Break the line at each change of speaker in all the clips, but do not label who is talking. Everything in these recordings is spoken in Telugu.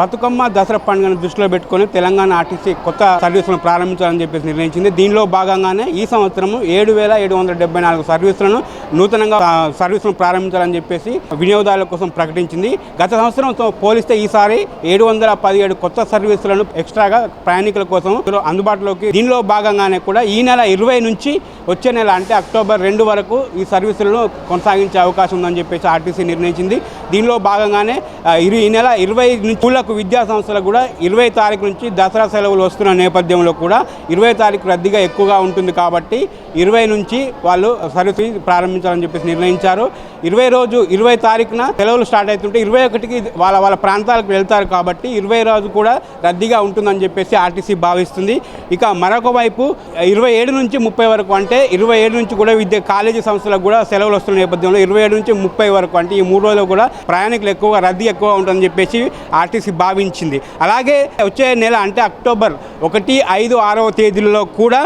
బతుకమ్మ దసరా పండుగను దృష్టిలో పెట్టుకుని తెలంగాణ ఆర్టీసీ కొత్త సర్వీసులను ప్రారంభించాలని చెప్పేసి నిర్ణయించింది. దీనిలో భాగంగానే ఈ సంవత్సరం 7,774 సర్వీసులను నూతనంగా సర్వీసులను ప్రారంభించాలని చెప్పేసి వినియోగదారుల కోసం ప్రకటించింది. గత సంవత్సరంతో పోలిస్తే ఈసారి 717 కొత్త సర్వీసులను ఎక్స్ట్రాగా ప్రయాణికుల కోసం అందుబాటులోకి దీనిలో భాగంగానే కూడా ఈ నెల 20 నుంచి వచ్చే నెల అంటే అక్టోబర్ 2 వరకు ఈ సర్వీసులను కొనసాగించే అవకాశం ఉందని చెప్పేసి ఆర్టీసీ నిర్ణయించింది. దీనిలో భాగంగానే ఈ నెల 20 స్కూళ్లకు విద్యా సంస్థలకు కూడా 20 తారీఖు నుంచి దసరా సెలవులు వస్తున్న నేపథ్యంలో కూడా 20 తారీఖు రద్దీగా ఎక్కువగా ఉంటుంది కాబట్టి 20 నుంచి వాళ్ళు సర్వీస్ ప్రారంభించాలని చెప్పేసి నిర్ణయించారు. 20 తారీఖున సెలవులు స్టార్ట్ అవుతుంటే 21కి వాళ్ళ ప్రాంతాలకు వెళ్తారు కాబట్టి 20 రోజు కూడా రద్దీగా ఉంటుందని చెప్పేసి ఆర్టీసీ భావిస్తుంది. ఇక మరొక వైపు 27 నుంచి 30 వరకు అంటే 27 నుంచి కూడా కాలేజీ సంస్థలకు కూడా సెలవులు వస్తున్న నేపథ్యంలో 27 నుంచి 30 వరకు అంటే ఈ 3 రోజులు కూడా ప్రయాణికులు రద్దీ ఎక్కువ ఉంటుందని చెప్పేసి ఆర్టీసీ భావించింది. అలాగే వచ్చే నెల అంటే అక్టోబర్ 1, 5, 6వ తేదీలలో కూడా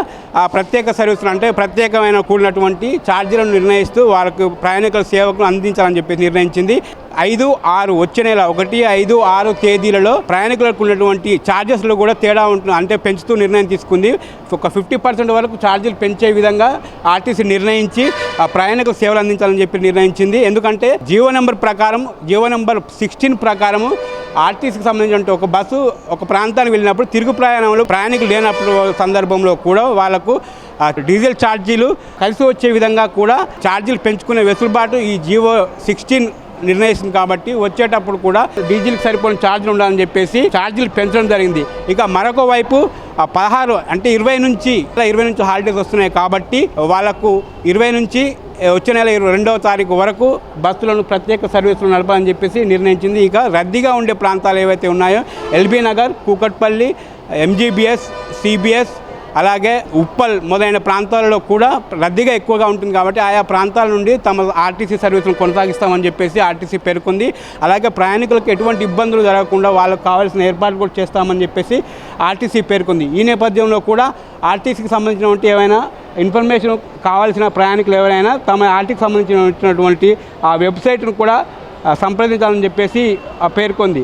ప్రత్యేక సర్వీసులు అంటే ప్రత్యేకమైన కూడినటువంటి ఛార్జీలను నిర్ణయిస్తూ వాళ్ళకు ప్రయాణికుల సేవకులు అందించాలని చెప్పేసి నిర్ణయించింది. 5, 6 వచ్చే నెల 1, 5, 6 తేదీలలో ప్రయాణికులకు ఉన్నటువంటి ఛార్జెస్లో కూడా తేడా ఉంటుంది అంటే పెంచుతూ నిర్ణయం తీసుకుంది. ఒక 50% వరకు ఛార్జీలు పెంచే విధంగా ఆర్టీసీ నిర్ణయించి ప్రయాణికుల సేవలు అందించాలని చెప్పి నిర్ణయించింది. ఎందుకంటే జీవో నెంబర్ 16 ప్రకారము ఆర్టీసీకి సంబంధించిన ఒక బస్సు ఒక ప్రాంతానికి వెళ్ళినప్పుడు తిరుగు ప్రయాణంలో ప్రయాణికులు లేనప్పుడు సందర్భంలో కూడా వాళ్ళకు డీజిల్ ఛార్జీలు కలిసి వచ్చే విధంగా కూడా ఛార్జీలు పెంచుకునే వెసులుబాటు ఈ జీవో 16 నిర్ణయిస్తుంది. కాబట్టి వచ్చేటప్పుడు కూడా డీజిల్కి సరిపోయిన ఛార్జీలు ఉండాలని చెప్పేసి ఛార్జీలు పెంచడం జరిగింది. ఇక మరొక వైపు 16 అంటే 20 నుంచి హాలిడేస్ వస్తున్నాయి కాబట్టి వాళ్ళకు 20 నుంచి వచ్చే నెల 22వ తారీఖు వరకు బస్సులను ప్రత్యేక సర్వీసులు నడపాలని చెప్పేసి నిర్ణయించింది. ఇక రద్దీగా ఉండే ప్రాంతాలు ఏవైతే ఉన్నాయో ఎల్బీ నగర్, కూకట్పల్లి, ఎంజీబీఎస్, సిబిఎస్ అలాగే ఉప్పల్ మొదలైన ప్రాంతాలలో కూడా రద్దీగా ఎక్కువగా ఉంటుంది కాబట్టి ఆయా ప్రాంతాల నుండి తమ ఆర్టీసీ సర్వీసులను కొనసాగిస్తామని చెప్పేసి ఆర్టీసీ పేర్కొంది. అలాగే ప్రయాణికులకు ఎటువంటి ఇబ్బందులు జరగకుండా వాళ్ళకు కావాల్సిన ఏర్పాట్లు కూడా చేస్తామని చెప్పేసి ఆర్టీసీ పేర్కొంది. ఈ నేపథ్యంలో కూడా ఆర్టీసీకి సంబంధించినటువంటి ఏమైనా ఇన్ఫర్మేషన్ కావాల్సిన ప్రయాణికులు ఎవరైనా తమ ఆర్టీసీకి సంబంధించినటువంటి ఆ వెబ్సైట్ను కూడా సంప్రదించాలని చెప్పేసి పేర్కొంది.